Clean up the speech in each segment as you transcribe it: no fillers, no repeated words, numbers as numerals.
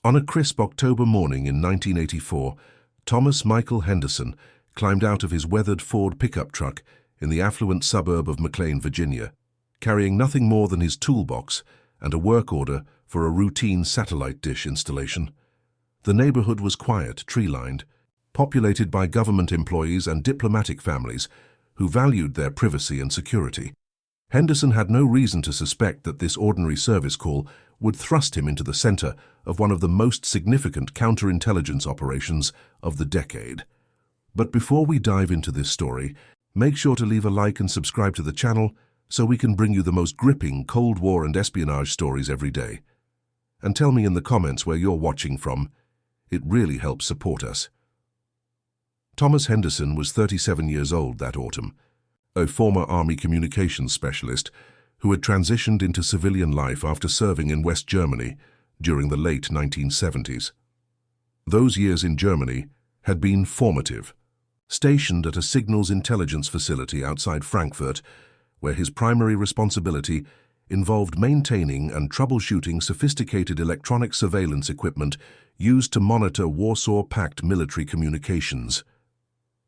On a crisp October morning in 1984, Thomas Michael Henderson climbed out of his weathered Ford pickup truck in the affluent suburb of McLean, Virginia, carrying nothing more than his toolbox and a work order for a routine satellite dish installation. The neighborhood was quiet, tree-lined, populated by government employees and diplomatic families who valued their privacy and security. Henderson had no reason to suspect that this ordinary service call would thrust him into the center of one of the most significant counterintelligence operations of the decade. But before we dive into this story, make sure to leave a like and subscribe to the channel so we can bring you the most gripping Cold War and espionage stories every day. And tell me in the comments where you're watching from. It really helps support us. Thomas Henderson was 37 years old that autumn, a former Army communications specialist who had transitioned into civilian life after serving in West Germany during the late 1970s. Those years in Germany had been formative. Stationed at a signals intelligence facility outside Frankfurt, where his primary responsibility involved maintaining and troubleshooting sophisticated electronic surveillance equipment used to monitor Warsaw Pact military communications.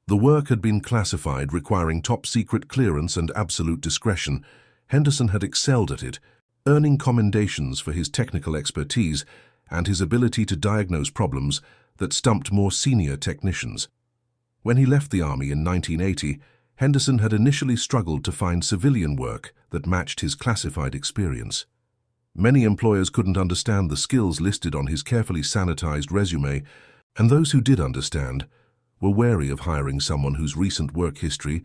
The work had been classified, requiring top-secret clearance and absolute discretion. Henderson had excelled at it, earning commendations for his technical expertise and his ability to diagnose problems that stumped more senior technicians. When he left the Army in 1980, Henderson had initially struggled to find civilian work that matched his classified experience. Many employers couldn't understand the skills listed on his carefully sanitized resume, and those who did understand were wary of hiring someone whose recent work history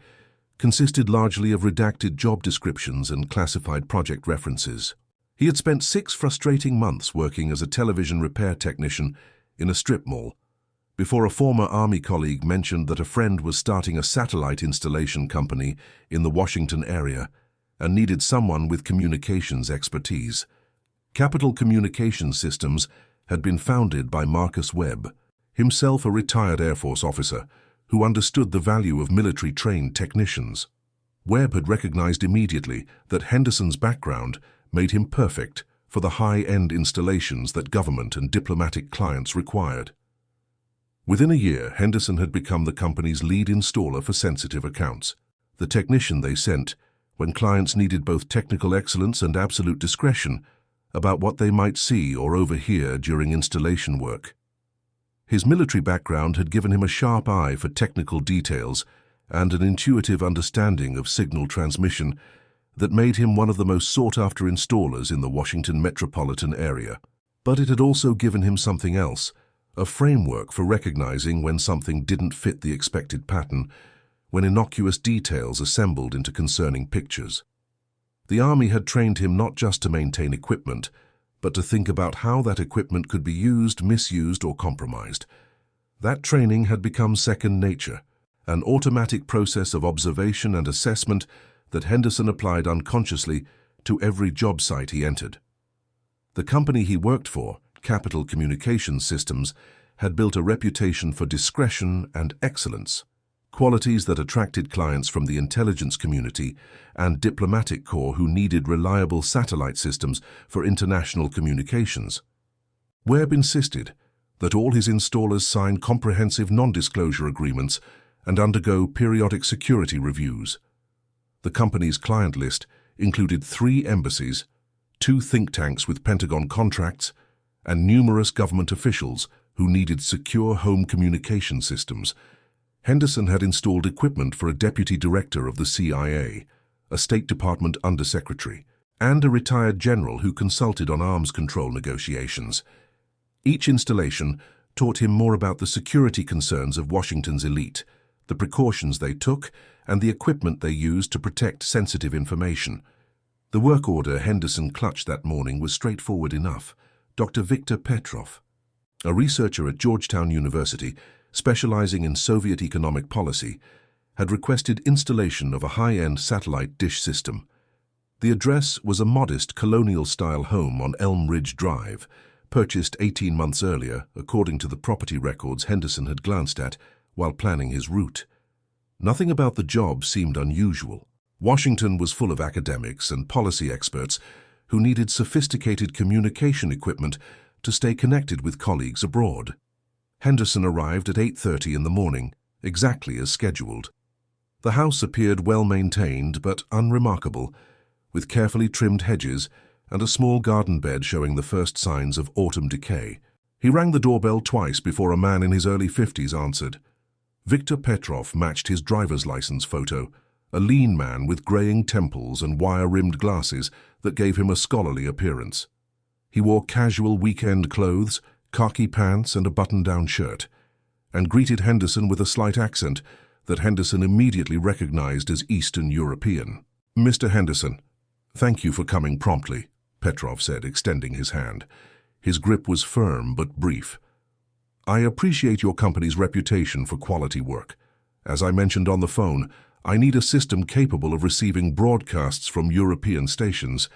consisted largely of redacted job descriptions and classified project references. He had spent 6 frustrating months working as a television repair technician in a strip mall, before a former Army colleague mentioned that a friend was starting a satellite installation company in the Washington area and needed someone with communications expertise. Capital Communications Systems had been founded by Marcus Webb, himself a retired Air Force officer who understood the value of military-trained technicians. Webb had recognized immediately that Henderson's background made him perfect for the high-end installations that government and diplomatic clients required. Within a year, Henderson had become the company's lead installer for sensitive accounts, the technician they sent when clients needed both technical excellence and absolute discretion about what they might see or overhear during installation work. His military background had given him a sharp eye for technical details and an intuitive understanding of signal transmission that made him one of the most sought-after installers in the Washington metropolitan area. But it had also given him something else, a framework for recognizing when something didn't fit the expected pattern, when innocuous details assembled into concerning pictures. The Army had trained him not just to maintain equipment, but to think about how that equipment could be used, misused, or compromised. That training had become second nature, an automatic process of observation and assessment that Henderson applied unconsciously to every job site he entered. The company he worked for, Capital Communications Systems, had built a reputation for discretion and excellence, qualities that attracted clients from the intelligence community and diplomatic corps who needed reliable satellite systems for international communications. Webb insisted that all his installers sign comprehensive non-disclosure agreements and undergo periodic security reviews. The company's client list included 3 embassies, 2 think tanks with Pentagon contracts, and numerous government officials who needed secure home communication systems. Henderson had installed equipment for a deputy director of the CIA, a State Department undersecretary, and a retired general who consulted on arms control negotiations. Each installation taught him more about the security concerns of Washington's elite, the precautions they took, and the equipment they used to protect sensitive information. The work order Henderson clutched that morning was straightforward enough. Dr. Viktor Petrov, a researcher at Georgetown University specializing in Soviet economic policy, had requested installation of a high-end satellite dish system. The address was a modest colonial-style home on Elm Ridge Drive, purchased 18 months earlier, according to the property records Henderson had glanced at while planning his route. Nothing about the job seemed unusual. Washington was full of academics and policy experts who needed sophisticated communication equipment to stay connected with colleagues abroad. Henderson arrived at 8:30 in the morning, exactly as scheduled. The house appeared well-maintained but unremarkable, with carefully trimmed hedges and a small garden bed showing the first signs of autumn decay. He rang the doorbell twice before a man in his early 50s answered. Viktor Petrov matched his driver's license photo, a lean man with graying temples and wire-rimmed glasses that gave him a scholarly appearance. He wore casual weekend clothes, khaki pants and a button-down shirt, and greeted Henderson with a slight accent that Henderson immediately recognized as Eastern European. "Mr. Henderson, thank you for coming promptly," Petrov said, extending his hand. His grip was firm but brief. "I appreciate your company's reputation for quality work. As I mentioned on the phone, I need a system capable of receiving broadcasts from European stations.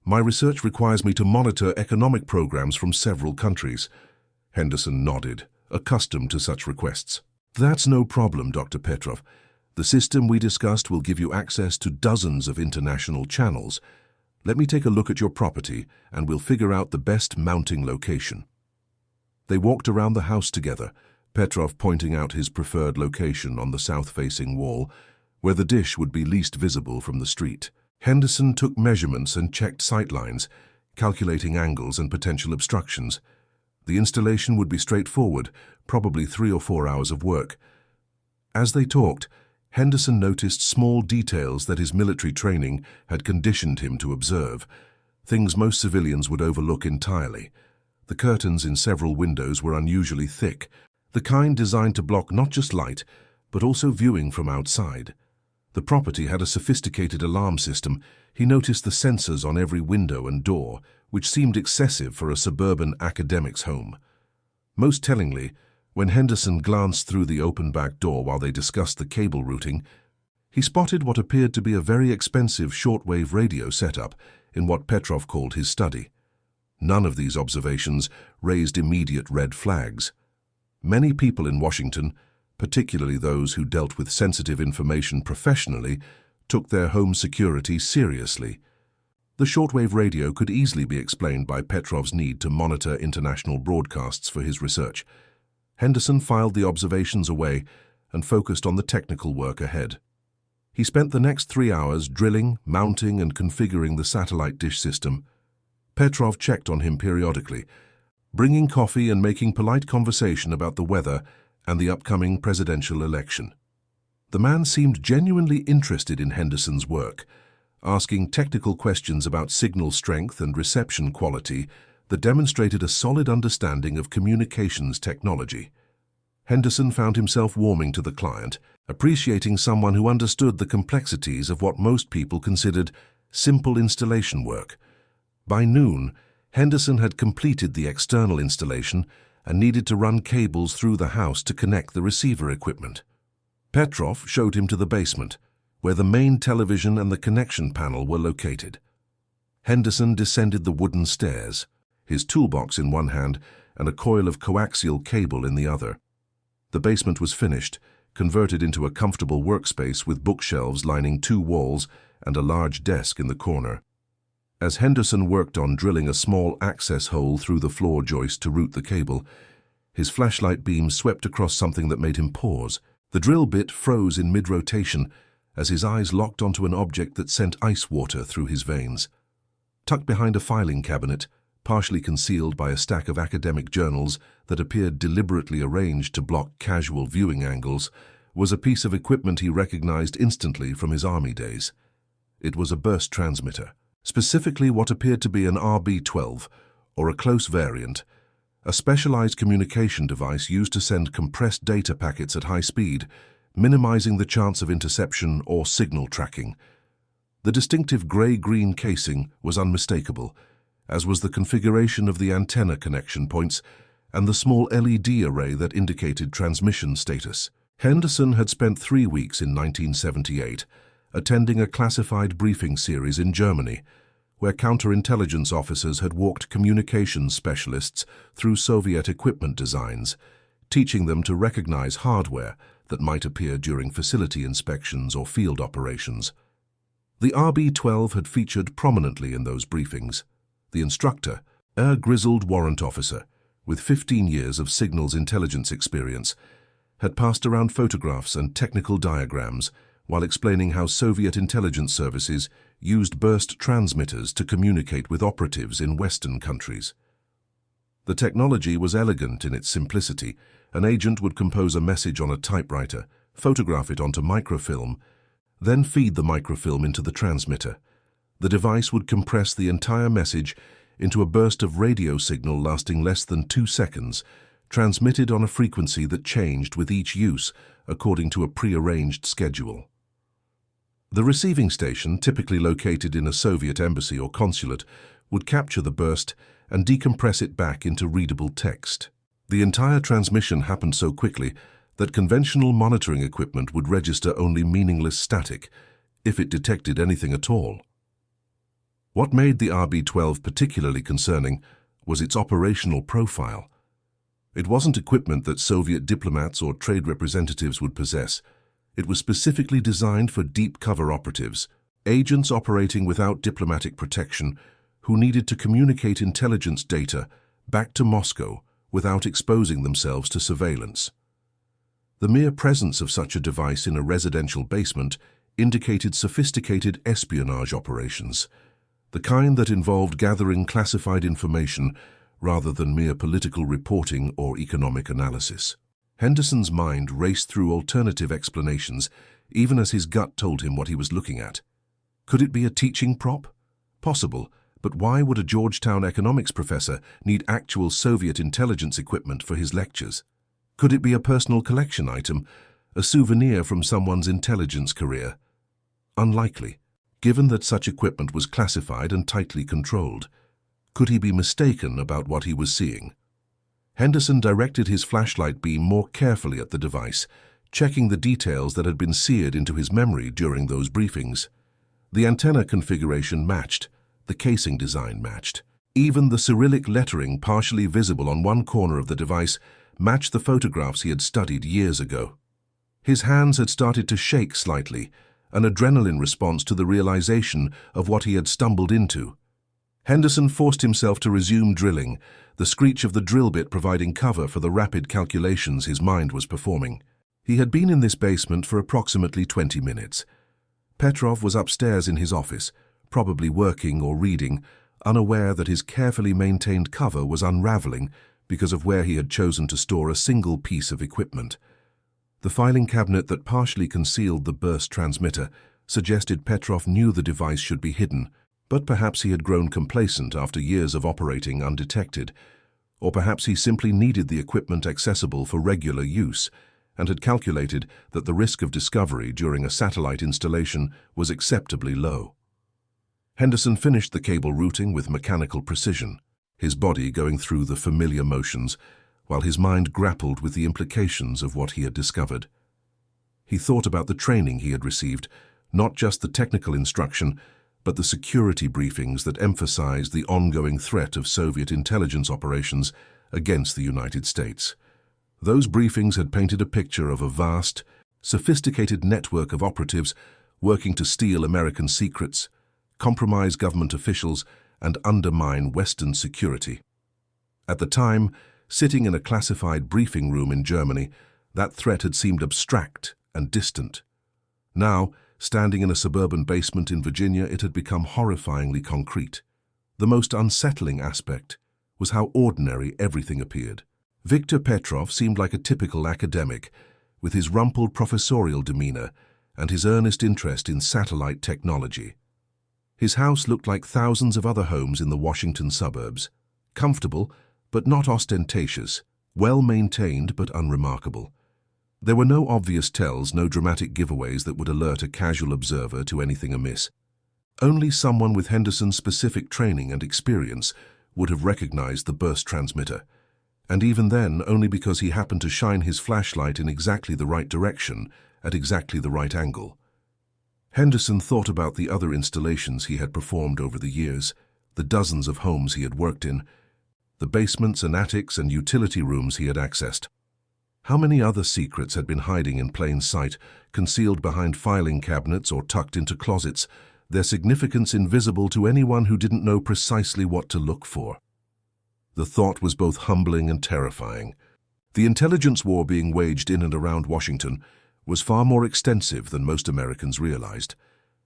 My research requires me to monitor economic programs from several countries." Henderson nodded, accustomed to such requests. "That's no problem, Dr. Petrov. The system we discussed will give you access to dozens of international channels. Let me take a look at your property, and we'll figure out the best mounting location." They walked around the house together, Petrov pointing out his preferred location on the south-facing wall, where the dish would be least visible from the street. Henderson took measurements and checked sightlines, calculating angles and potential obstructions. The installation would be straightforward, probably 3 or 4 hours of work. As they talked, Henderson noticed small details that his military training had conditioned him to observe, things most civilians would overlook entirely. The curtains in several windows were unusually thick, the kind designed to block not just light, but also viewing from outside. The property had a sophisticated alarm system. He noticed the sensors on every window and door, which seemed excessive for a suburban academic's home. Most tellingly, when Henderson glanced through the open back door while they discussed the cable routing, he spotted what appeared to be a very expensive shortwave radio setup in what Petrov called his study. None of these observations raised immediate red flags. Many people in Washington, particularly those who dealt with sensitive information professionally, took their home security seriously. The shortwave radio could easily be explained by Petrov's need to monitor international broadcasts for his research. Henderson filed the observations away and focused on the technical work ahead. He spent the next 3 hours drilling, mounting, and configuring the satellite dish system. Petrov checked on him periodically, bringing coffee and making polite conversation about the weather and the upcoming presidential election. The man seemed genuinely interested in Henderson's work, asking technical questions about signal strength and reception quality that demonstrated a solid understanding of communications technology. Henderson found himself warming to the client, appreciating someone who understood the complexities of what most people considered simple installation work. By noon, Henderson had completed the external installation and needed to run cables through the house to connect the receiver equipment. Petrov showed him to the basement, where the main television and the connection panel were located. Henderson descended the wooden stairs, his toolbox in one hand and a coil of coaxial cable in the other. The basement was finished, converted into a comfortable workspace with bookshelves lining 2 walls and a large desk in the corner. As Henderson worked on drilling a small access hole through the floor joist to route the cable, his flashlight beam swept across something that made him pause. The drill bit froze in mid-rotation as his eyes locked onto an object that sent ice water through his veins. Tucked behind a filing cabinet, partially concealed by a stack of academic journals that appeared deliberately arranged to block casual viewing angles, was a piece of equipment he recognized instantly from his army days. It was a burst transmitter, specifically what appeared to be an RB-12, or a close variant, a specialized communication device used to send compressed data packets at high speed, minimizing the chance of interception or signal tracking. The distinctive gray-green casing was unmistakable, as was the configuration of the antenna connection points and the small LED array that indicated transmission status. Henderson had spent 3 weeks in 1978 attending a classified briefing series in Germany, where counterintelligence officers had walked communications specialists through Soviet equipment designs, teaching them to recognize hardware that might appear during facility inspections or field operations. The RB-12 had featured prominently in those briefings. The instructor, A grizzled warrant officer, with 15 years of signals intelligence experience, had passed around photographs and technical diagrams while explaining how Soviet intelligence services used burst transmitters to communicate with operatives in Western countries. The technology was elegant in its simplicity. An agent would compose a message on a typewriter, photograph it onto microfilm, then feed the microfilm into the transmitter. The device would compress the entire message into a burst of radio signal lasting less than 2 seconds, transmitted on a frequency that changed with each use according to a pre-arranged schedule. The receiving station, typically located in a Soviet embassy or consulate, would capture the burst and decompress it back into readable text. The entire transmission happened so quickly that conventional monitoring equipment would register only meaningless static, if it detected anything at all. What made the RB-12 particularly concerning was its operational profile. It wasn't equipment that Soviet diplomats or trade representatives would possess. It was specifically designed for deep cover operatives, agents operating without diplomatic protection, who needed to communicate intelligence data back to Moscow without exposing themselves to surveillance. The mere presence of such a device in a residential basement indicated sophisticated espionage operations, the kind that involved gathering classified information rather than mere political reporting or economic analysis. Henderson's mind raced through alternative explanations, even as his gut told him what he was looking at. Could it be a teaching prop? Possible, but why would a Georgetown economics professor need actual Soviet intelligence equipment for his lectures? Could it be a personal collection item, a souvenir from someone's intelligence career? Unlikely, given that such equipment was classified and tightly controlled. Could he be mistaken about what he was seeing? Henderson directed his flashlight beam more carefully at the device, checking the details that had been seared into his memory during those briefings. The antenna configuration matched, the casing design matched. Even the Cyrillic lettering partially visible on one corner of the device matched the photographs he had studied years ago. His hands had started to shake slightly, an adrenaline response to the realization of what he had stumbled into. Henderson forced himself to resume drilling, the screech of the drill bit providing cover for the rapid calculations his mind was performing. He had been in this basement for approximately 20 minutes. Petrov was upstairs in his office, probably working or reading, unaware that his carefully maintained cover was unraveling because of where he had chosen to store a single piece of equipment. The filing cabinet that partially concealed the burst transmitter suggested Petrov knew the device should be hidden, but perhaps he had grown complacent after years of operating undetected, or perhaps he simply needed the equipment accessible for regular use and had calculated that the risk of discovery during a satellite installation was acceptably low. Henderson finished the cable routing with mechanical precision, his body going through the familiar motions, while his mind grappled with the implications of what he had discovered. He thought about the training he had received, not just the technical instruction, but the security briefings that emphasized the ongoing threat of Soviet intelligence operations against the United States. Those briefings had painted a picture of a vast, sophisticated network of operatives working to steal American secrets, compromise government officials, and undermine Western security. At the time, sitting in a classified briefing room in Germany, that threat had seemed abstract and distant. Now, standing in a suburban basement in Virginia, it had become horrifyingly concrete. The most unsettling aspect was how ordinary everything appeared. Viktor Petrov seemed like a typical academic, with his rumpled professorial demeanor and his earnest interest in satellite technology. His house looked like thousands of other homes in the Washington suburbs, comfortable but not ostentatious, well-maintained but unremarkable. There were no obvious tells, no dramatic giveaways that would alert a casual observer to anything amiss. Only someone with Henderson's specific training and experience would have recognized the burst transmitter, and even then only because he happened to shine his flashlight in exactly the right direction, at exactly the right angle. Henderson thought about the other installations he had performed over the years, the dozens of homes he had worked in, the basements and attics and utility rooms he had accessed. How many other secrets had been hiding in plain sight, concealed behind filing cabinets or tucked into closets, their significance invisible to anyone who didn't know precisely what to look for? The thought was both humbling and terrifying. The intelligence war being waged in and around Washington was far more extensive than most Americans realized,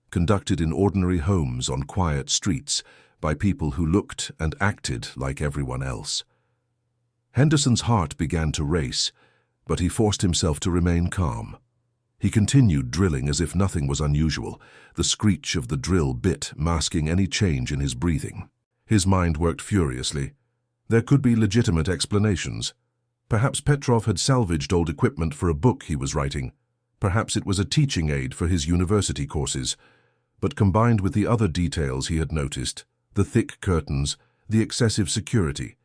conducted in ordinary homes on quiet streets by people who looked and acted like everyone else. Henderson's heart began to race, but he forced himself to remain calm. He continued drilling as if nothing was unusual, the screech of the drill bit masking any change in his breathing. His mind worked furiously. There could be legitimate explanations. Perhaps Petrov had salvaged old equipment for a book he was writing. Perhaps it was a teaching aid for his university courses. But combined with the other details he had noticed, the thick curtains, the excessive security,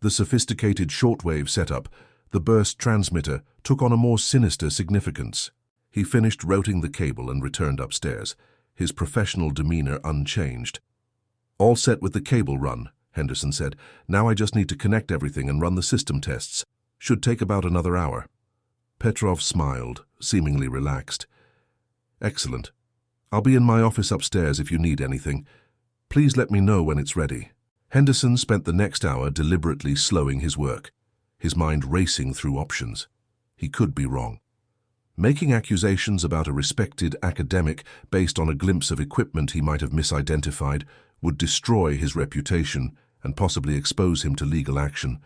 the sophisticated shortwave setup, the burst transmitter took on a more sinister significance. He finished routing the cable and returned upstairs, his professional demeanor unchanged. "All set with the cable run," Henderson said. "Now I just need to connect everything and run the system tests. Should take about another hour." Petrov smiled, seemingly relaxed. "Excellent. I'll be in my office upstairs if you need anything. Please let me know when it's ready." Henderson spent the next hour deliberately slowing his work, his mind racing through options. He could be wrong. Making accusations about a respected academic based on a glimpse of equipment he might have misidentified would destroy his reputation and possibly expose him to legal action.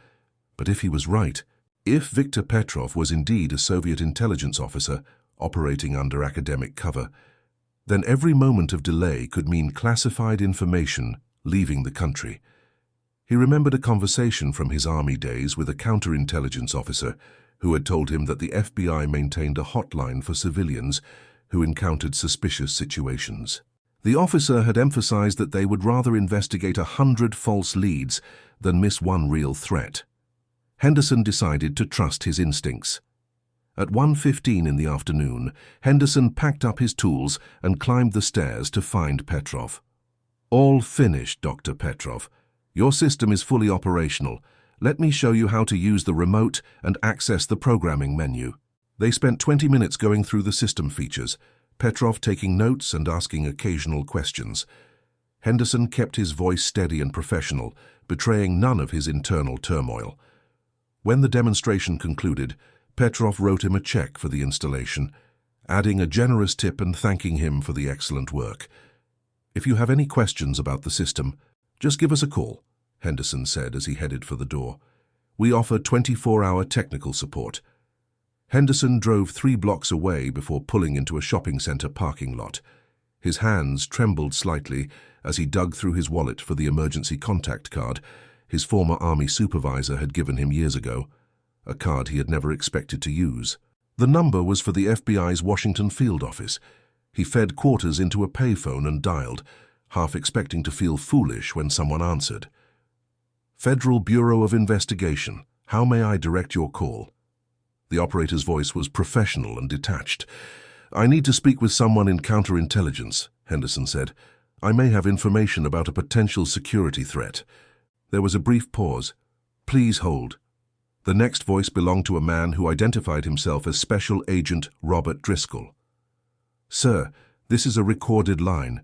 But if he was right, if Viktor Petrov was indeed a Soviet intelligence officer operating under academic cover, then every moment of delay could mean classified information leaving the country. He remembered a conversation from his army days with a counterintelligence officer who had told him that the FBI maintained a hotline for civilians who encountered suspicious situations. The officer had emphasized that they would rather investigate 100 false leads than miss one real threat. Henderson decided to trust his instincts. At 1:15 in the afternoon, Henderson packed up his tools and climbed the stairs to find Petrov. "All finished, Dr. Petrov. Your system is fully operational. Let me show you how to use the remote and access the programming menu." They spent 20 minutes going through the system features, Petrov taking notes and asking occasional questions. Henderson kept his voice steady and professional, betraying none of his internal turmoil. When the demonstration concluded, Petrov wrote him a check for the installation, adding a generous tip and thanking him for the excellent work. "If you have any questions about the system, just give us a call," Henderson said as he headed for the door. "We offer 24-hour technical support." Henderson drove 3 blocks away before pulling into a shopping center parking lot. His hands trembled slightly as he dug through his wallet for the emergency contact card his former army supervisor had given him years ago, a card he had never expected to use. The number was for the FBI's Washington field office. He fed quarters into a payphone and dialed, half expecting to feel foolish when someone answered. "Federal Bureau of Investigation, how may I direct your call?" The operator's voice was professional and detached. "I need to speak with someone in counterintelligence," Henderson said. "I may have information about a potential security threat." There was a brief pause. "Please hold." The next voice belonged to a man who identified himself as Special Agent Robert Driscoll. "Sir, this is a recorded line.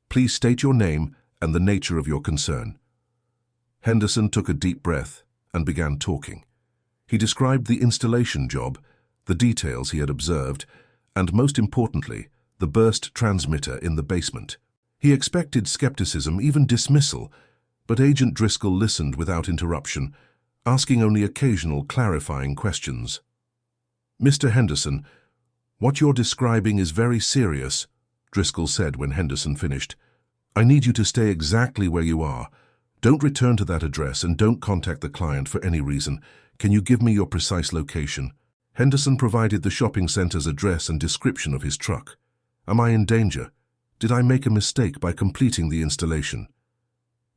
Please state your name and the nature of your concern." Henderson took a deep breath and began talking. He described the installation job, the details he had observed, and most importantly, the burst transmitter in the basement. He expected skepticism, even dismissal, but Agent Driscoll listened without interruption, asking only occasional clarifying questions. "Mr. Henderson, what you're describing is very serious," Driscoll said when Henderson finished. "I need you to stay exactly where you are. Don't return to that address and don't contact the client for any reason. Can you give me your precise location?" Henderson provided the shopping center's address and description of his truck. "Am I in danger? Did I make a mistake by completing the installation?"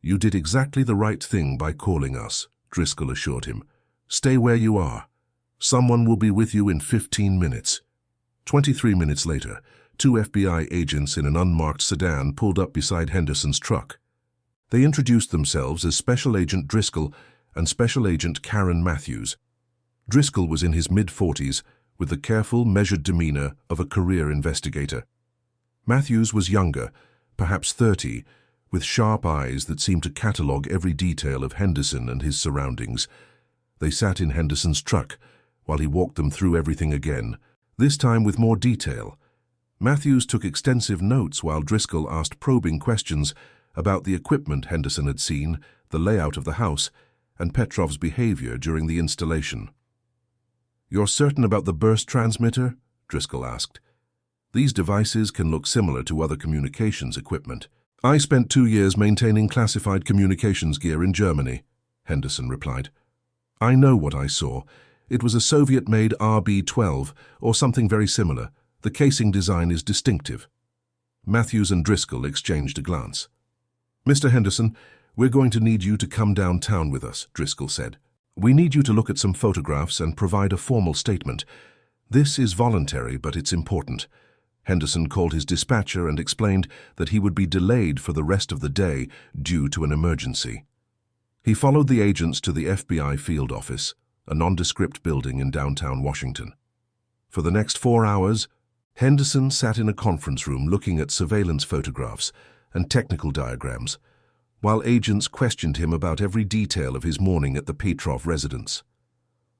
"You did exactly the right thing by calling us," Driscoll assured him. "Stay where you are. Someone will be with you in 15 minutes. 23 minutes later, 2 FBI agents in an unmarked sedan pulled up beside Henderson's truck. They introduced themselves as Special Agent Driscoll and Special Agent Karen Matthews. Driscoll was in his mid-40s, with the careful, measured demeanor of a career investigator. Matthews was younger, perhaps 30, with sharp eyes that seemed to catalogue every detail of Henderson and his surroundings. They sat in Henderson's truck while he walked them through everything again, this time with more detail. Matthews took extensive notes while Driscoll asked probing questions about the equipment Henderson had seen, the layout of the house, and Petrov's behavior during the installation. "You're certain about the burst transmitter?" Driscoll asked. "These devices can look similar to other communications equipment." "I spent 2 years maintaining classified communications gear in Germany," Henderson replied. "I know what I saw. It was a Soviet-made RB-12 or something very similar. The casing design is distinctive." Matthews and Driscoll exchanged a glance. "Mr. Henderson, we're going to need you to come downtown with us," Driscoll said. "We need you to look at some photographs and provide a formal statement. This is voluntary, but it's important." Henderson called his dispatcher and explained that he would be delayed for the rest of the day due to an emergency. He followed the agents to the FBI field office, a nondescript building in downtown Washington. For the next 4 hours, Henderson sat in a conference room looking at surveillance photographs and technical diagrams, while agents questioned him about every detail of his morning at the Petrov residence.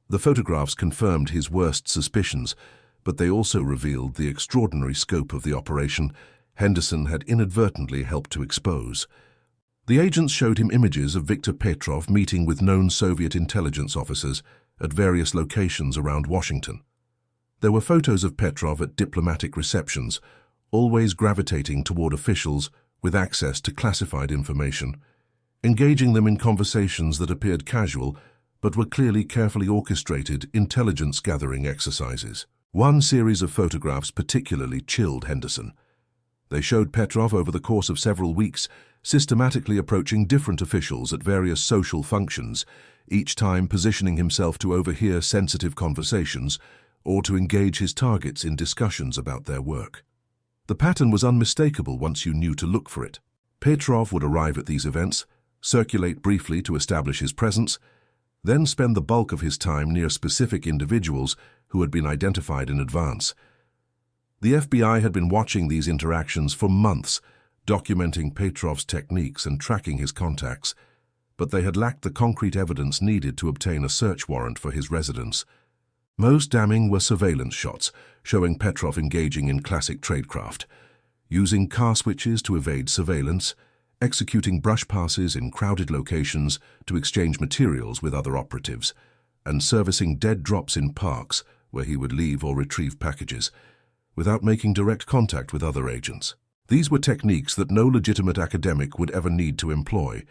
The photographs confirmed his worst suspicions, but they also revealed the extraordinary scope of the operation Henderson had inadvertently helped to expose. The agents showed him images of Viktor Petrov meeting with known Soviet intelligence officers at various locations around Washington. There were photos of Petrov at diplomatic receptions, always gravitating toward officials with access to classified information, engaging them in conversations that appeared casual but were clearly carefully orchestrated intelligence-gathering exercises. One series of photographs particularly chilled Henderson. They showed Petrov over the course of several weeks systematically approaching different officials at various social functions, each time positioning himself to overhear sensitive conversations or to engage his targets in discussions about their work. The pattern was unmistakable once you knew to look for it. Petrov would arrive at these events, circulate briefly to establish his presence, then spend the bulk of his time near specific individuals who had been identified in advance. The FBI had been watching these interactions for months, documenting Petrov's techniques and tracking his contacts, but they had lacked the concrete evidence needed to obtain a search warrant for his residence. Most damning were surveillance shots, showing Petrov engaging in classic tradecraft, using car switches to evade surveillance, executing brush passes in crowded locations to exchange materials with other operatives, and servicing dead drops in parks where he would leave or retrieve packages, without making direct contact with other agents. These were techniques that no legitimate academic would ever need to employ.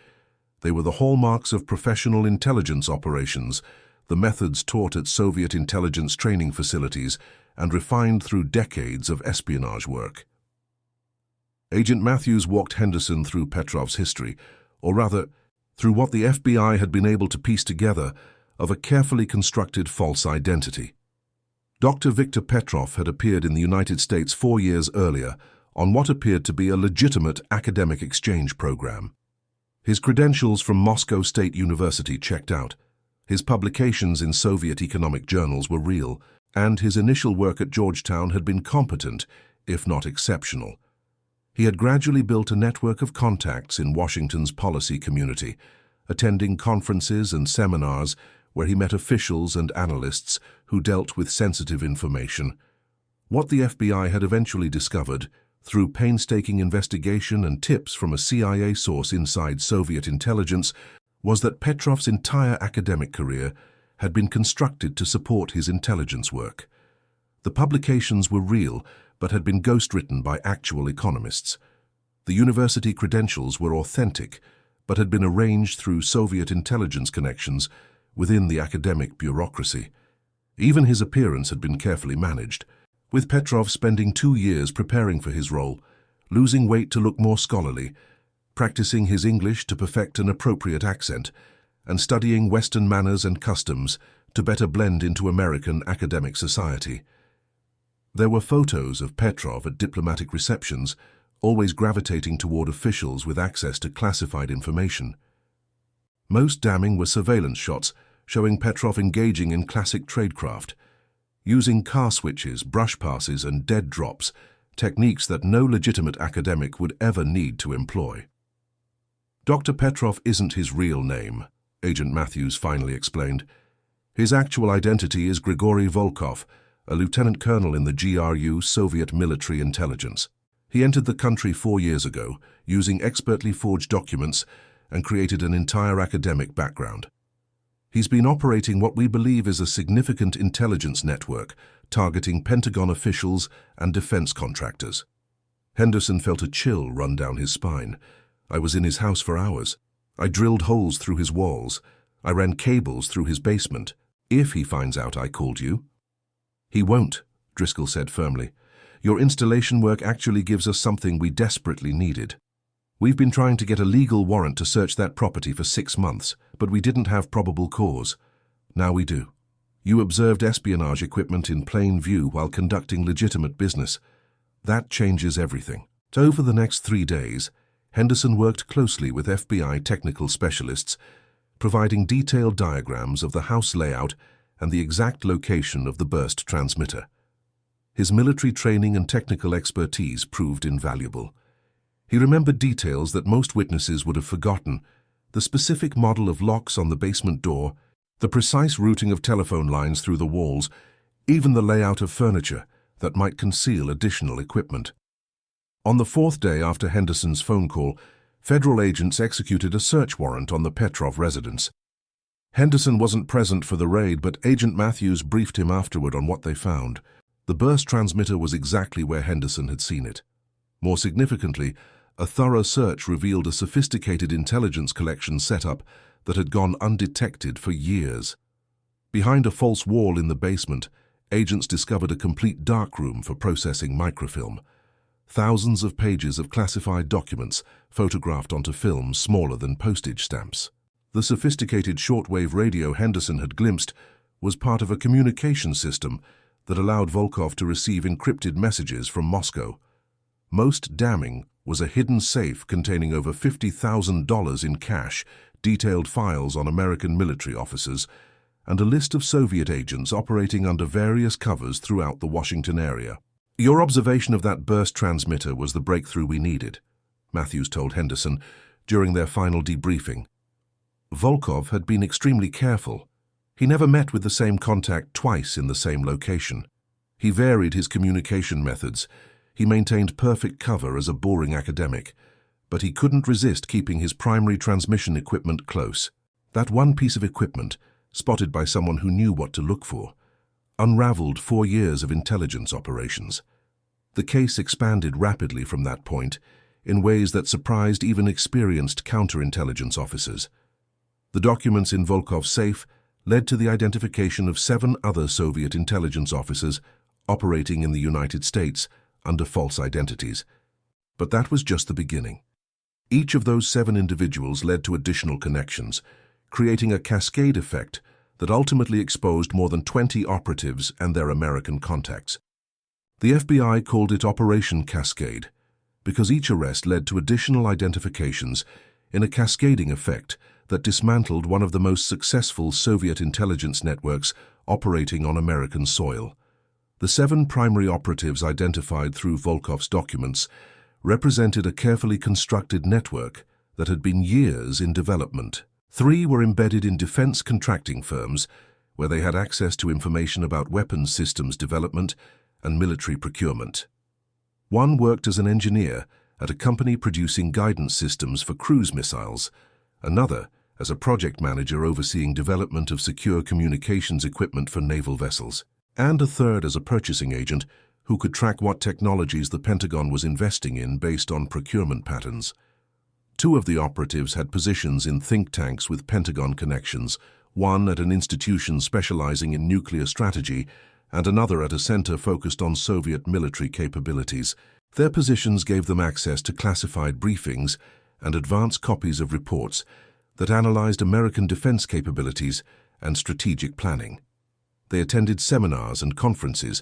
They were the hallmarks of professional intelligence operations, the methods taught at Soviet intelligence training facilities and refined through decades of espionage work. Agent Matthews walked Henderson through Petrov's history, or rather, through what the FBI had been able to piece together of a carefully constructed false identity. Dr. Viktor Petrov had appeared in the United States 4 years earlier on what appeared to be a legitimate academic exchange program. His credentials from Moscow State University checked out, his publications in Soviet economic journals were real, and his initial work at Georgetown had been competent, if not exceptional. He had gradually built a network of contacts in Washington's policy community, attending conferences and seminars where he met officials and analysts who dealt with sensitive information. What the FBI had eventually discovered, through painstaking investigation and tips from a CIA source inside Soviet intelligence, was that Petrov's entire academic career had been constructed to support his intelligence work. The publications were real, but had been ghostwritten by actual economists. The university credentials were authentic, but had been arranged through Soviet intelligence connections within the academic bureaucracy. Even his appearance had been carefully managed, with Petrov spending 2 years preparing for his role, losing weight to look more scholarly, practicing his English to perfect an appropriate accent, and studying Western manners and customs to better blend into American academic society. There were photos of Petrov at diplomatic receptions, always gravitating toward officials with access to classified information. Most damning were surveillance shots showing Petrov engaging in classic tradecraft, using car switches, brush passes, and dead drops, techniques that no legitimate academic would ever need to employ. Dr. Petrov isn't his real name, Agent Matthews finally explained. His actual identity is Grigory Volkov, a lieutenant colonel in the GRU Soviet military intelligence. He entered the country 4 years ago, using expertly forged documents, and created an entire academic background. He's been operating what we believe is a significant intelligence network, targeting Pentagon officials and defense contractors. Henderson felt a chill run down his spine. I was in his house for hours. I drilled holes through his walls. I ran cables through his basement. If he finds out I called you. He won't, Driscoll said firmly. Your installation work actually gives us something we desperately needed. We've been trying to get a legal warrant to search that property for 6 months, but we didn't have probable cause. Now we do. You observed espionage equipment in plain view while conducting legitimate business. That changes everything. Over the next 3 days, Henderson worked closely with FBI technical specialists, providing detailed diagrams of the house layout and the exact location of the burst transmitter. His military training and technical expertise proved invaluable. He remembered details that most witnesses would have forgotten: the specific model of locks on the basement door, the precise routing of telephone lines through the walls, even the layout of furniture that might conceal additional equipment. On the 4th day after Henderson's phone call, federal agents executed a search warrant on the Petrov residence. Henderson wasn't present for the raid, but Agent Matthews briefed him afterward on what they found. The burst transmitter was exactly where Henderson had seen it. More significantly, a thorough search revealed a sophisticated intelligence collection setup that had gone undetected for years. Behind a false wall in the basement, agents discovered a complete darkroom for processing microfilm. Thousands of pages of classified documents photographed onto film smaller than postage stamps. The sophisticated shortwave radio Henderson had glimpsed was part of a communication system that allowed Volkov to receive encrypted messages from Moscow. Most damning was a hidden safe containing over $50,000 in cash, detailed files on American military officers, and a list of Soviet agents operating under various covers throughout the Washington area. Your observation of that burst transmitter was the breakthrough we needed, Matthews told Henderson during their final debriefing. Volkov had been extremely careful. He never met with the same contact twice in the same location. He varied his communication methods. He maintained perfect cover as a boring academic, but he couldn't resist keeping his primary transmission equipment close. That one piece of equipment, spotted by someone who knew what to look for, unraveled 4 years of intelligence operations. The case expanded rapidly from that point in ways that surprised even experienced counterintelligence officers. The documents in Volkov's safe led to the identification of 7 other Soviet intelligence officers operating in the United States under false identities. But that was just the beginning. Each of those 7 individuals led to additional connections, creating a cascade effect that ultimately exposed more than 20 operatives and their American contacts. The FBI called it Operation Cascade because each arrest led to additional identifications in a cascading effect that dismantled one of the most successful Soviet intelligence networks operating on American soil. The 7 primary operatives identified through Volkov's documents represented a carefully constructed network that had been years in development. 3 were embedded in defense contracting firms, where they had access to information about weapons systems development and military procurement. 1 worked as an engineer at a company producing guidance systems for cruise missiles, another as a project manager overseeing development of secure communications equipment for naval vessels, and a 3rd as a purchasing agent who could track what technologies the Pentagon was investing in based on procurement patterns. 2 of the operatives had positions in think tanks with Pentagon connections, one at an institution specializing in nuclear strategy and another at a center focused on Soviet military capabilities. Their positions gave them access to classified briefings and advanced copies of reports that analyzed American defense capabilities and strategic planning. They attended seminars and conferences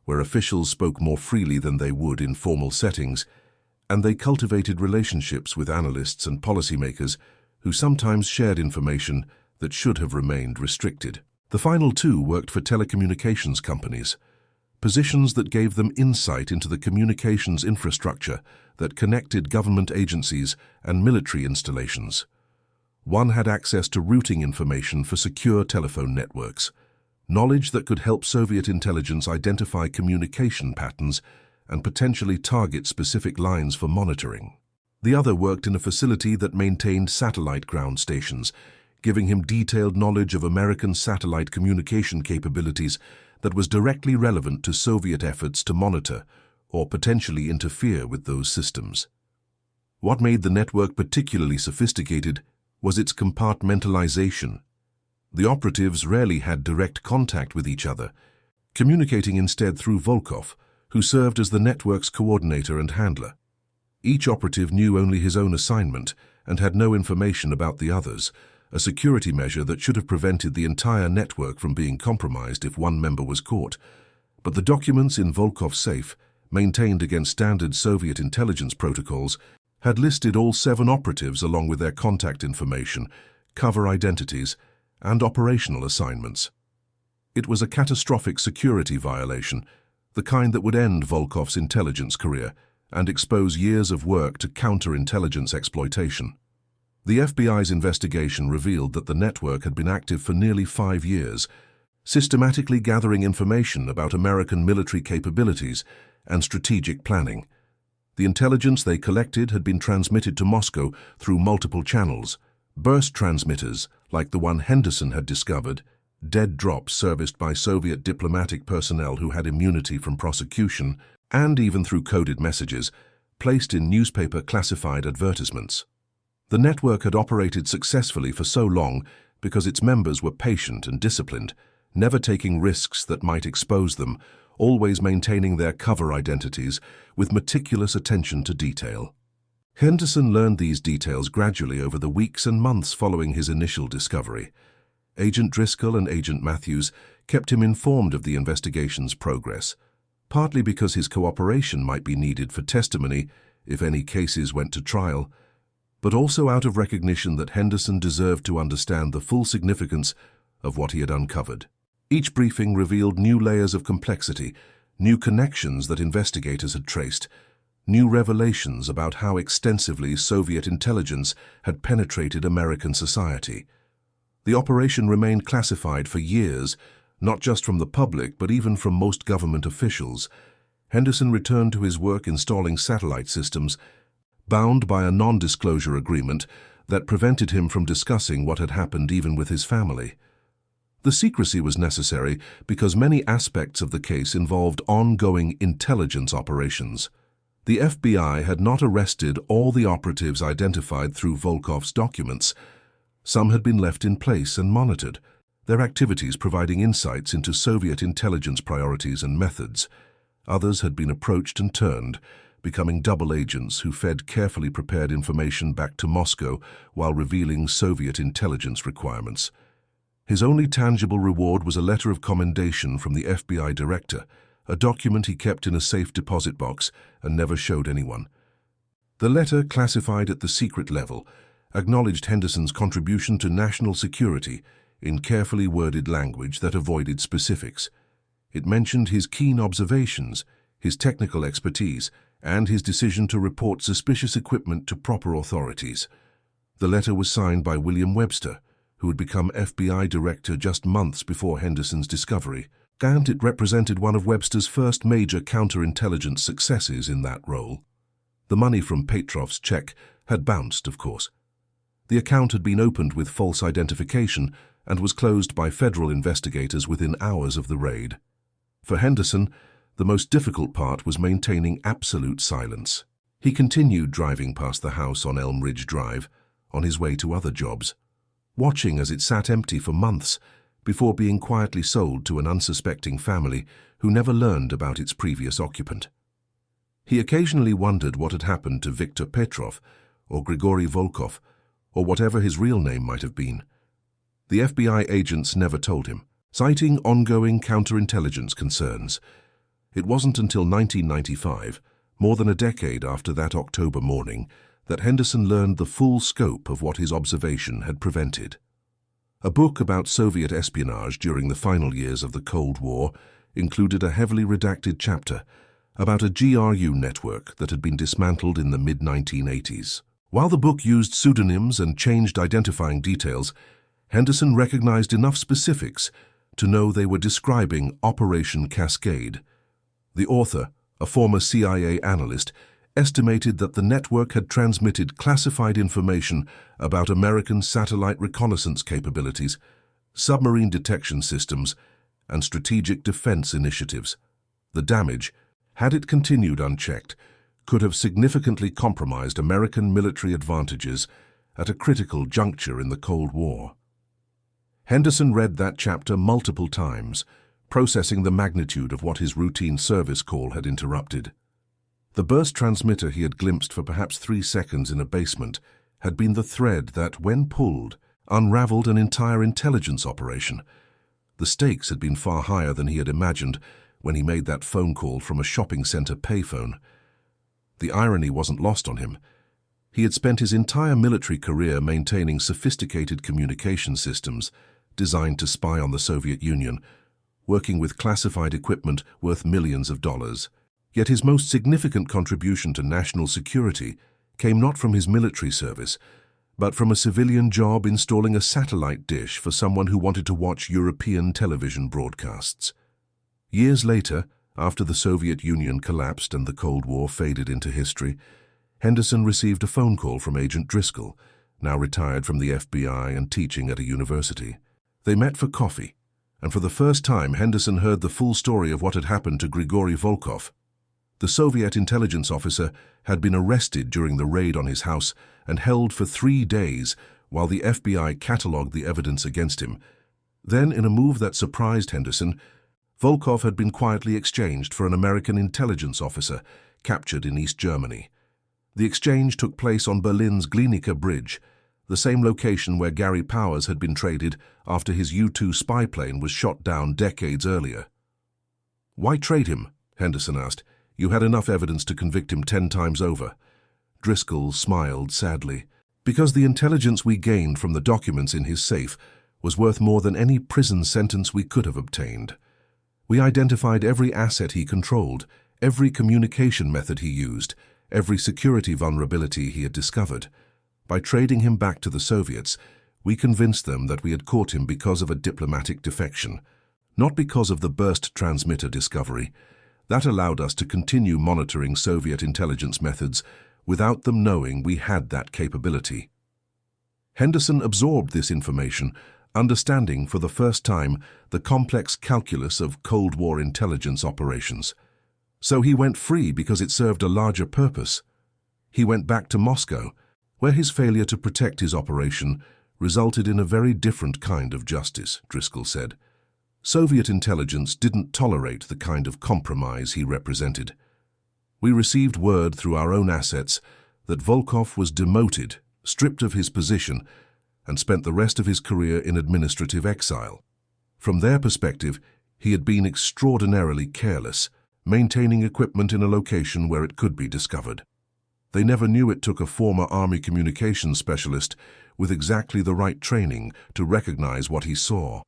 where officials spoke more freely than they would in formal settings, and they cultivated relationships with analysts and policymakers who sometimes shared information that should have remained restricted. The final 2 worked for telecommunications companies. positions that gave them insight into the communications infrastructure that connected government agencies and military installations. One had access to routing information for secure telephone networks, knowledge that could help Soviet intelligence identify communication patterns and potentially target specific lines for monitoring. The other worked in a facility that maintained satellite ground stations, giving him detailed knowledge of American satellite communication capabilities that was directly relevant to Soviet efforts to monitor or potentially interfere with those systems. What made the network particularly sophisticated was its compartmentalization. The operatives rarely had direct contact with each other, communicating instead through Volkov, who served as the network's coordinator and handler. Each operative knew only his own assignment and had no information about the others, a security measure that should have prevented the entire network from being compromised if one member was caught. But the documents in Volkov's safe, maintained against standard Soviet intelligence protocols, had listed all 7 operatives along with their contact information, cover identities, and operational assignments. It was a catastrophic security violation, the kind that would end Volkov's intelligence career and expose years of work to counterintelligence exploitation. The FBI's investigation revealed that the network had been active for nearly 5 years, systematically gathering information about American military capabilities and strategic planning. The intelligence they collected had been transmitted to Moscow through multiple channels, burst transmitters like the one Henderson had discovered, dead drops serviced by Soviet diplomatic personnel who had immunity from prosecution, and even through coded messages placed in newspaper classified advertisements. The network had operated successfully for so long because its members were patient and disciplined, never taking risks that might expose them, always maintaining their cover identities with meticulous attention to detail. Henderson learned these details gradually over the weeks and months following his initial discovery. Agent Driscoll and Agent Matthews kept him informed of the investigation's progress, partly because his cooperation might be needed for testimony if any cases went to trial, but also out of recognition that Henderson deserved to understand the full significance of what he had uncovered. Each briefing revealed new layers of complexity, new connections that investigators had traced, new revelations about how extensively Soviet intelligence had penetrated American society. The operation remained classified for years, not just from the public but even from most government officials. Henderson returned to his work installing satellite systems, bound by a non-disclosure agreement that prevented him from discussing what had happened even with his family. The secrecy was necessary because many aspects of the case involved ongoing intelligence operations. The FBI had not arrested all the operatives identified through Volkov's documents. Some had been left in place and monitored, their activities providing insights into Soviet intelligence priorities and methods. Others had been approached and turned, becoming double agents who fed carefully prepared information back to Moscow while revealing Soviet intelligence requirements. His only tangible reward was a letter of commendation from the FBI director, a document he kept in a safe deposit box and never showed anyone. The letter, classified at the secret level, acknowledged Henderson's contribution to national security in carefully worded language that avoided specifics. It mentioned his keen observations, his technical expertise, and his decision to report suspicious equipment to proper authorities. The letter was signed by William Webster, who had become FBI director just months before Henderson's discovery, and it represented one of Webster's first major counterintelligence successes in that role. The money from Petrov's check had bounced, of course. The account had been opened with false identification and was closed by federal investigators within hours of the raid. For Henderson, the most difficult part was maintaining absolute silence. He continued driving past the house on Elm Ridge Drive, on his way to other jobs, watching as it sat empty for months before being quietly sold to an unsuspecting family who never learned about its previous occupant. He occasionally wondered what had happened to Viktor Petrov or Grigory Volkov, or whatever his real name might have been. The FBI agents never told him, citing ongoing counterintelligence concerns. It wasn't until 1995, more than a decade after that October morning, that Henderson learned the full scope of what his observation had prevented. A book about Soviet espionage during the final years of the Cold War, included a heavily redacted chapter about a GRU network that had been dismantled in the mid-1980s. While the book used pseudonyms and changed identifying details, Henderson recognized enough specifics to know they were describing Operation Cascade. The author, a former CIA analyst, estimated that the network had transmitted classified information about American satellite reconnaissance capabilities, submarine detection systems, and strategic defense initiatives. The damage, had it continued unchecked, could have significantly compromised American military advantages at a critical juncture in the Cold War. Henderson read that chapter multiple times, processing the magnitude of what his routine service call had interrupted. The burst transmitter he had glimpsed for perhaps 3 seconds in a basement had been the thread that, when pulled, unraveled an entire intelligence operation. The stakes had been far higher than he had imagined when he made that phone call from a shopping center payphone. The irony wasn't lost on him. He had spent his entire military career maintaining sophisticated communication systems designed to spy on the Soviet Union, working with classified equipment worth millions of dollars. Yet his most significant contribution to national security came not from his military service, but from a civilian job installing a satellite dish for someone who wanted to watch European television broadcasts. Years later, after the Soviet Union collapsed and the Cold War faded into history, Henderson received a phone call from Agent Driscoll, now retired from the FBI and teaching at a university. They met for coffee, and for the first time Henderson heard the full story of what had happened to Grigory Volkov. The Soviet intelligence officer had been arrested during the raid on his house and held for 3 days while the FBI catalogued the evidence against him. Then, in a move that surprised Henderson, Volkov had been quietly exchanged for an American intelligence officer captured in East Germany. The exchange took place on Berlin's Glienicke Bridge, the same location where Gary Powers had been traded after his U-2 spy plane was shot down decades earlier. "Why trade him?" Henderson asked. "You had enough evidence to convict him 10 times over." Driscoll smiled sadly. "Because the intelligence we gained from the documents in his safe was worth more than any prison sentence we could have obtained. We identified every asset he controlled, every communication method he used, every security vulnerability he had discovered. By trading him back to the Soviets, we convinced them that we had caught him because of a diplomatic defection, not because of the burst transmitter discovery. That allowed us to continue monitoring Soviet intelligence methods without them knowing we had that capability." Henderson absorbed this information, understanding for the first time the complex calculus of Cold War intelligence operations. So he went free because it served a larger purpose. He went back to Moscow, where his failure to protect his operation resulted in a very different kind of justice, Driscoll said. Soviet intelligence didn't tolerate the kind of compromise he represented. "We received word through our own assets that Volkov was demoted, stripped of his position, and spent the rest of his career in administrative exile. From their perspective, he had been extraordinarily careless, maintaining equipment in a location where it could be discovered. They never knew it took a former Army communications specialist with exactly the right training to recognize what he saw."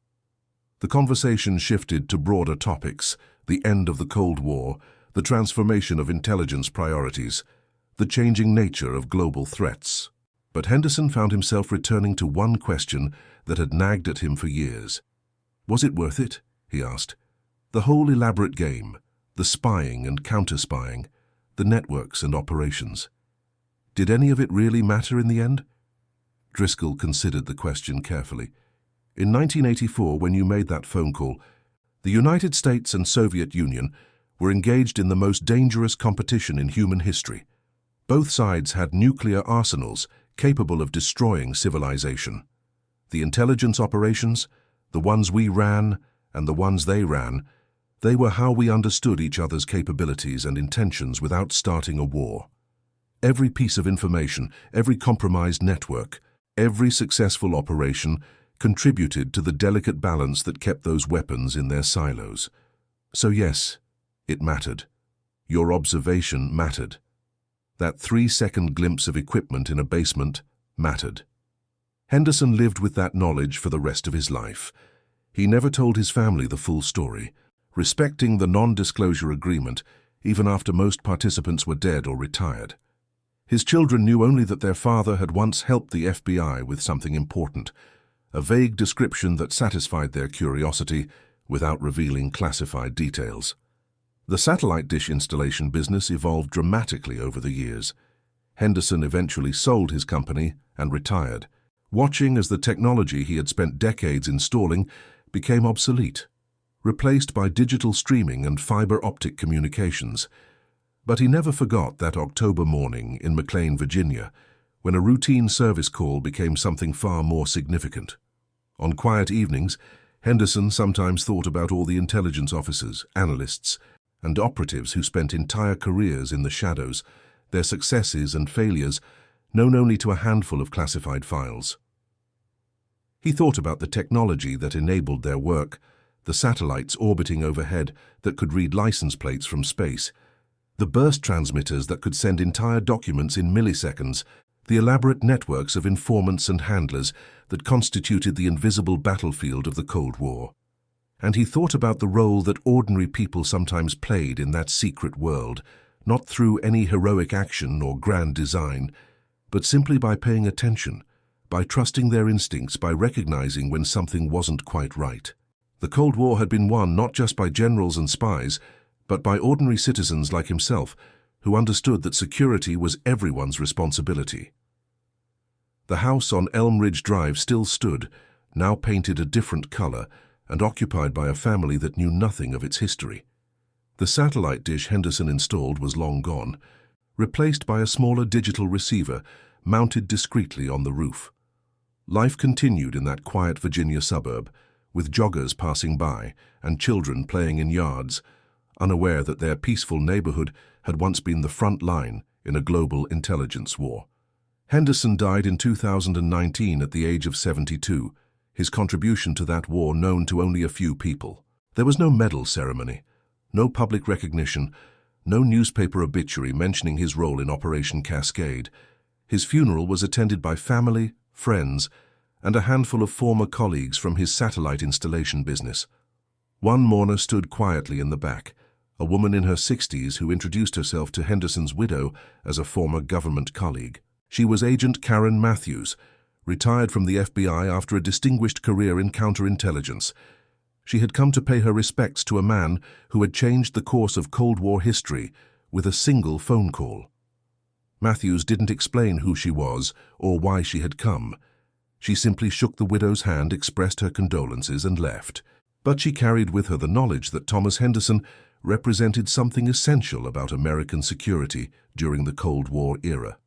The conversation shifted to broader topics: the end of the Cold War, the transformation of intelligence priorities, the changing nature of global threats. But Henderson found himself returning to one question that had nagged at him for years. "Was it worth it?" he asked. "The whole elaborate game, the spying and counter-spying, the networks and operations. Did any of it really matter in the end?" Driscoll considered the question carefully. "In 1984, when you made that phone call, the United States and Soviet Union were engaged in the most dangerous competition in human history. Both sides had nuclear arsenals capable of destroying civilization. The intelligence operations, the ones we ran and the ones they ran, they were how we understood each other's capabilities and intentions without starting a war. Every piece of information, every compromised network, every successful operation contributed to the delicate balance that kept those weapons in their silos. So yes, it mattered. Your observation mattered. That 3-second glimpse of equipment in a basement mattered." Henderson lived with that knowledge for the rest of his life. He never told his family the full story, respecting the non-disclosure agreement even after most participants were dead or retired. His children knew only that their father had once helped the FBI with something important, a vague description that satisfied their curiosity without revealing classified details. The satellite dish installation business evolved dramatically over the years. Henderson eventually sold his company and retired, watching as the technology he had spent decades installing became obsolete, replaced by digital streaming and fiber optic communications. But he never forgot that October morning in McLean, Virginia, when a routine service call became something far more significant. On quiet evenings, Henderson sometimes thought about all the intelligence officers, analysts, and operatives who spent entire careers in the shadows, their successes and failures known only to a handful of classified files. He thought about the technology that enabled their work, the satellites orbiting overhead that could read license plates from space, the burst transmitters that could send entire documents in milliseconds, the elaborate networks of informants and handlers that constituted the invisible battlefield of the Cold War. And he thought about the role that ordinary people sometimes played in that secret world, not through any heroic action or grand design, but simply by paying attention, by trusting their instincts, by recognizing when something wasn't quite right. The Cold War had been won not just by generals and spies, but by ordinary citizens like himself, who understood that security was everyone's responsibility. The house on Elm Ridge Drive still stood, now painted a different color, and occupied by a family that knew nothing of its history. The satellite dish Henderson installed was long gone, replaced by a smaller digital receiver mounted discreetly on the roof. Life continued in that quiet Virginia suburb, with joggers passing by and children playing in yards, unaware that their peaceful neighborhood had once been the front line in a global intelligence war. Henderson died in 2019 at the age of 72, his contribution to that war known to only a few people. There was no medal ceremony, no public recognition, no newspaper obituary mentioning his role in Operation Cascade. His funeral was attended by family, friends, and a handful of former colleagues from his satellite installation business. One mourner stood quietly in the back, a woman in her 60s who introduced herself to Henderson's widow as a former government colleague. She was Agent Karen Matthews, retired from the FBI after a distinguished career in counterintelligence. She had come to pay her respects to a man who had changed the course of Cold War history with a single phone call. Matthews didn't explain who she was or why she had come. She simply shook the widow's hand, expressed her condolences, and left. But she carried with her the knowledge that Thomas Henderson represented something essential about American security during the Cold War era.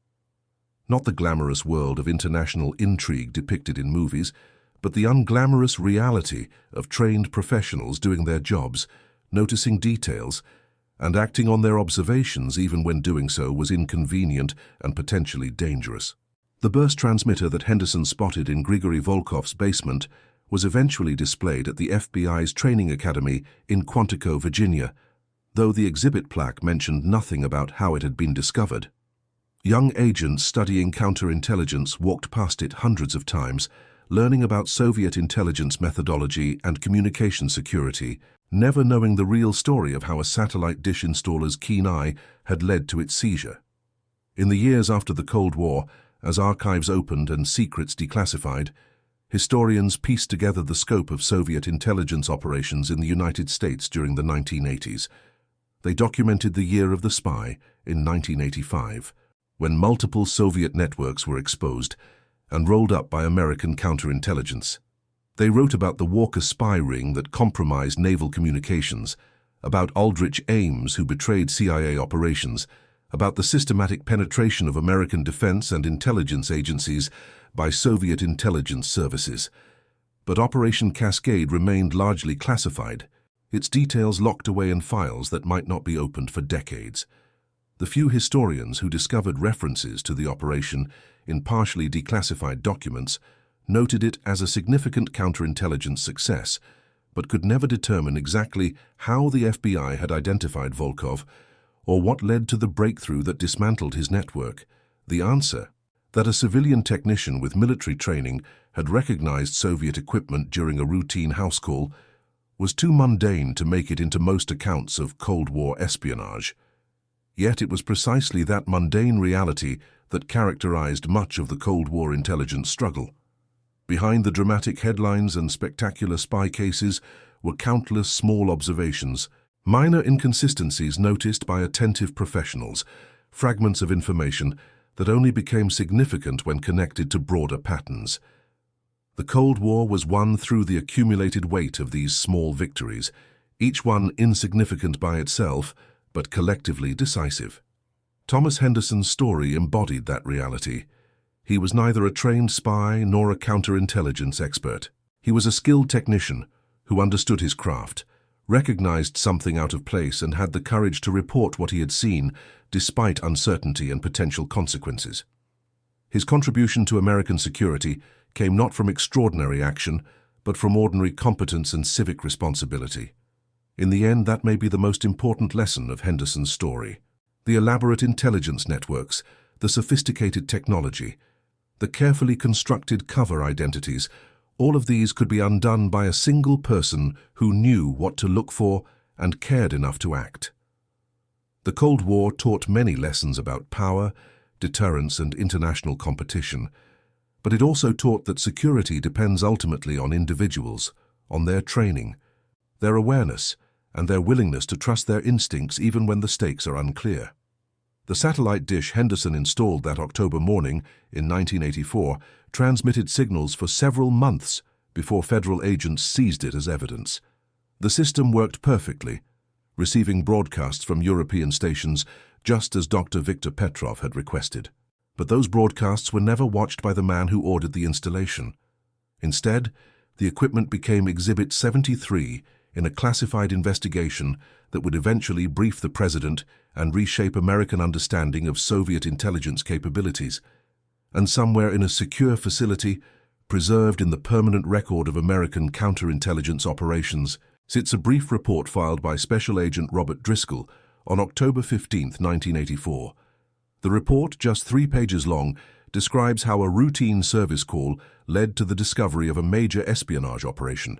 Not the glamorous world of international intrigue depicted in movies, but the unglamorous reality of trained professionals doing their jobs, noticing details, and acting on their observations even when doing so was inconvenient and potentially dangerous. The burst transmitter that Henderson spotted in Grigory Volkov's basement was eventually displayed at the FBI's training academy in Quantico, Virginia, though the exhibit plaque mentioned nothing about how it had been discovered. Young agents studying counterintelligence walked past it hundreds of times, learning about Soviet intelligence methodology and communication security, never knowing the real story of how a satellite dish installer's keen eye had led to its seizure. In the years after the Cold War, as archives opened and secrets declassified, historians pieced together the scope of Soviet intelligence operations in the United States during the 1980s. They documented the year of the spy in 1985, when multiple Soviet networks were exposed and rolled up by American counterintelligence. They wrote about the Walker spy ring that compromised naval communications, about Aldrich Ames who betrayed CIA operations, about the systematic penetration of American defense and intelligence agencies by Soviet intelligence services. But Operation Cascade remained largely classified, its details locked away in files that might not be opened for decades. The few historians who discovered references to the operation in partially declassified documents noted it as a significant counterintelligence success, but could never determine exactly how the FBI had identified Volkov or what led to the breakthrough that dismantled his network. The answer, that a civilian technician with military training had recognized Soviet equipment during a routine house call, was too mundane to make it into most accounts of Cold War espionage. Yet it was precisely that mundane reality that characterized much of the Cold War intelligence struggle. Behind the dramatic headlines and spectacular spy cases were countless small observations, minor inconsistencies noticed by attentive professionals, fragments of information that only became significant when connected to broader patterns. The Cold War was won through the accumulated weight of these small victories, each one insignificant by itself, but collectively decisive. Thomas Henderson's story embodied that reality. He was neither a trained spy nor a counterintelligence expert. He was a skilled technician who understood his craft, recognized something out of place, and had the courage to report what he had seen, despite uncertainty and potential consequences. His contribution to American security came not from extraordinary action, but from ordinary competence and civic responsibility. In the end, that may be the most important lesson of Henderson's story. The elaborate intelligence networks, the sophisticated technology, the carefully constructed cover identities, all of these could be undone by a single person who knew what to look for and cared enough to act. The Cold War taught many lessons about power, deterrence, and international competition, but it also taught that security depends ultimately on individuals, on their training, their awareness, and their willingness to trust their instincts even when the stakes are unclear. The satellite dish Henderson installed that October morning in 1984 transmitted signals for several months before federal agents seized it as evidence. The system worked perfectly, receiving broadcasts from European stations just as Dr. Viktor Petrov had requested. But those broadcasts were never watched by the man who ordered the installation. Instead, the equipment became Exhibit 73 in a classified investigation that would eventually brief the president and reshape American understanding of Soviet intelligence capabilities. And somewhere in a secure facility, preserved in the permanent record of American counterintelligence operations, sits a brief report filed by Special Agent Robert Driscoll on October 15, 1984. The report, just 3 pages long, describes how a routine service call led to the discovery of a major espionage operation.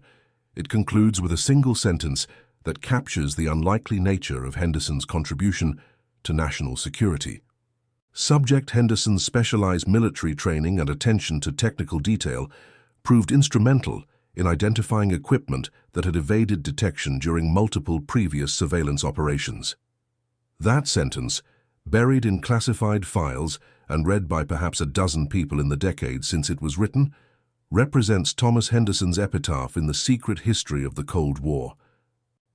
It concludes with a single sentence that captures the unlikely nature of Henderson's contribution to national security. Subject Henderson's specialized military training and attention to technical detail proved instrumental in identifying equipment that had evaded detection during multiple previous surveillance operations. That sentence, buried in classified files and read by perhaps a dozen people in the decades since it was written, represents Thomas Henderson's epitaph in the secret history of the Cold War.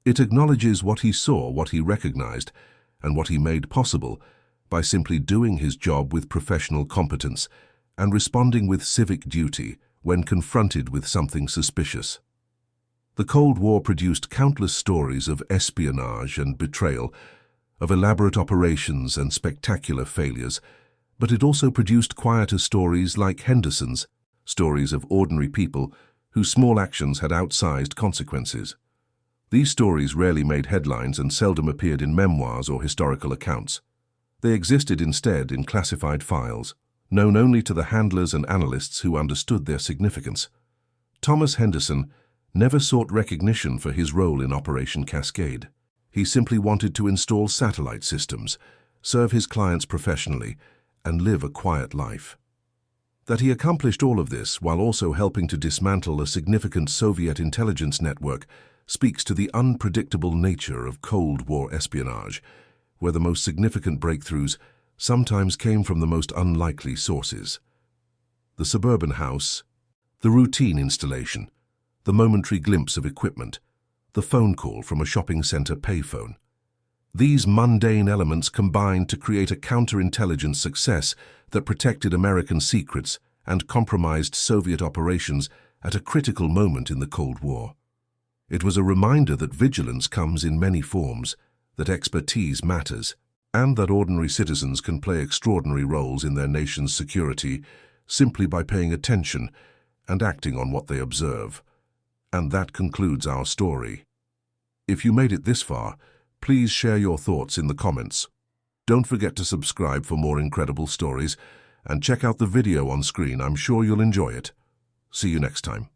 It acknowledges what he saw, what he recognized, and what he made possible by simply doing his job with professional competence and responding with civic duty when confronted with something suspicious. The Cold War produced countless stories of espionage and betrayal, of elaborate operations and spectacular failures, but it also produced quieter stories like Henderson's, stories of ordinary people whose small actions had outsized consequences. These stories rarely made headlines and seldom appeared in memoirs or historical accounts. They existed instead in classified files, known only to the handlers and analysts who understood their significance. Thomas Henderson never sought recognition for his role in Operation Cascade. He simply wanted to install satellite systems, serve his clients professionally, and live a quiet life. That he accomplished all of this while also helping to dismantle a significant Soviet intelligence network speaks to the unpredictable nature of Cold War espionage, where the most significant breakthroughs sometimes came from the most unlikely sources. The suburban house, the routine installation, the momentary glimpse of equipment, the phone call from a shopping center payphone. These mundane elements combined to create a counterintelligence success that protected American secrets and compromised Soviet operations at a critical moment in the Cold War. It was a reminder that vigilance comes in many forms, that expertise matters, and that ordinary citizens can play extraordinary roles in their nation's security simply by paying attention and acting on what they observe. And that concludes our story. If you made it this far, please share your thoughts in the comments. Don't forget to subscribe for more incredible stories and check out the video on screen. I'm sure you'll enjoy it. See you next time.